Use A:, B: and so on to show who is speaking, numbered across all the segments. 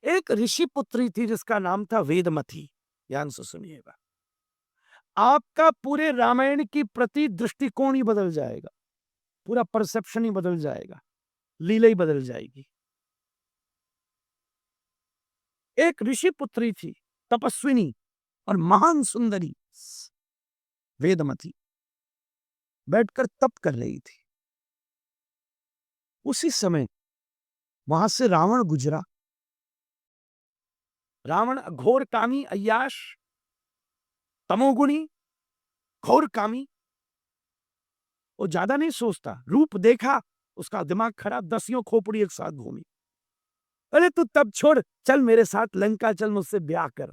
A: एक ऋषि पुत्री थी जिसका नाम था वेदमती। ध्यान से सुनिएगा। आपका पूरे रामायण की प्रति दृष्टिकोण ही बदल जाएगा, पूरा परसेप्शन ही बदल जाएगा, लीला ही बदल जाएगी। एक ऋषि पुत्री थी, तपस्विनी और महान सुंदरी वेदमती, बैठकर तप कर रही थी। उसी समय वहां से रावण गुजरा। रावण घोर कामी, अय्याश, तमोगुणी, घोर कामी। वो ज्यादा नहीं सोचता, रूप देखा उसका दिमाग खराब, दसियों खोपड़ी एक साथ घूमी। अरे तू तब छोड़, चल मेरे साथ लंका चल, मुझसे ब्याह कर।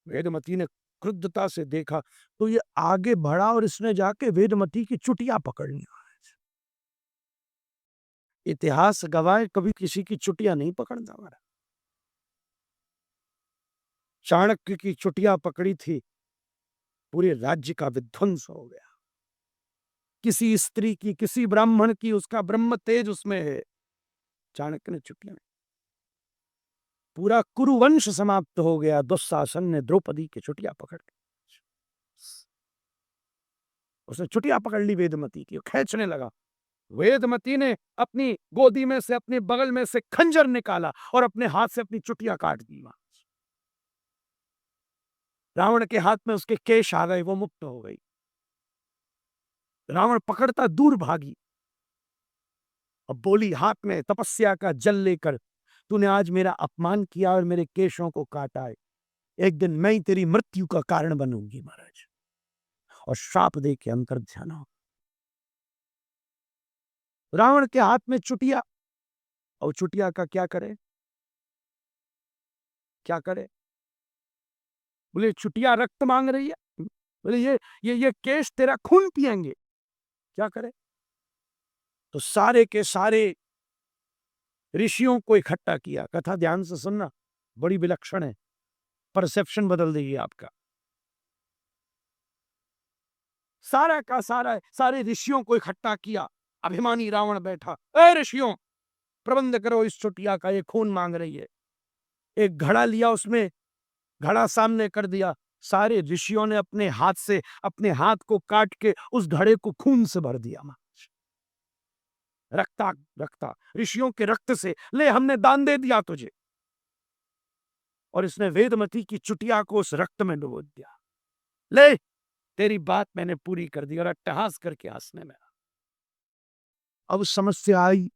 A: वेदमती ने क्रुद्धता से देखा तो ये आगे बढ़ा और इसने जाके वेदमती की चुटिया पकड़ लिया। इतिहास गवाए कभी किसी की चुटिया नहीं पकड़ता हमारा। चाणक्य की चुटिया पकड़ी थी, पूरे राज्य का विध्वंस हो गया। किसी स्त्री की, किसी ब्राह्मण की, उसका ब्रह्म तेज उसमें है। चाणक्य ने चुटिया, पूरा कुरुवंश समाप्त हो गया। दुशासन ने द्रौपदी की चुटिया पकड़ ली। उसने चुटिया पकड़ ली वेदमती की, खींचने लगा। वेदमती ने अपनी गोदी में से, अपने बगल में से खंजर निकाला और अपने हाथ से अपनी चुटिया काट दी। रावण के हाथ में उसके केश आ गए, वो मुक्त हो गई। रावण पकड़ता दूर भागी। अब बोली हाथ में तपस्या का जल लेकर, तूने आज मेरा अपमान किया और मेरे केशों को काटा है, एक दिन मैं ही तेरी मृत्यु का कारण बनूंगी महाराज। और श्राप दे के अंतर ध्यान हो। रावण के हाथ में चुटिया, और चुटिया का क्या करे, क्या करे? बोले चुटिया रक्त मांग रही है। बोले ये केश तेरा खून पिएंगे, क्या करे? तो सारे के सारे ऋषियों को इकट्ठा किया। कथा ध्यान से सुनना, बड़ी विलक्षण है, परसेप्शन बदल देगी आपका। सारा का सारा सारे ऋषियों को इकट्ठा किया। अभिमानी रावण बैठा, ए ऋषियों, प्रबंध करो, इस चुटिया का ये खून मांग रही है। एक घड़ा लिया, उसमें घड़ा सामने कर दिया। सारे ऋषियों ने अपने हाथ से, अपने हाथ को काट के उस घड़े को खून से भर दिया। रक्ता रक्ता ऋषियों के रक्त से, ले हमने दान दे दिया तुझे। और इसने वेदमती की चुटिया को उस रक्त में डुबो दिया। ले, तेरी बात मैंने पूरी कर दी। और अट्टहास करके हंसने में। अब समस्या आई,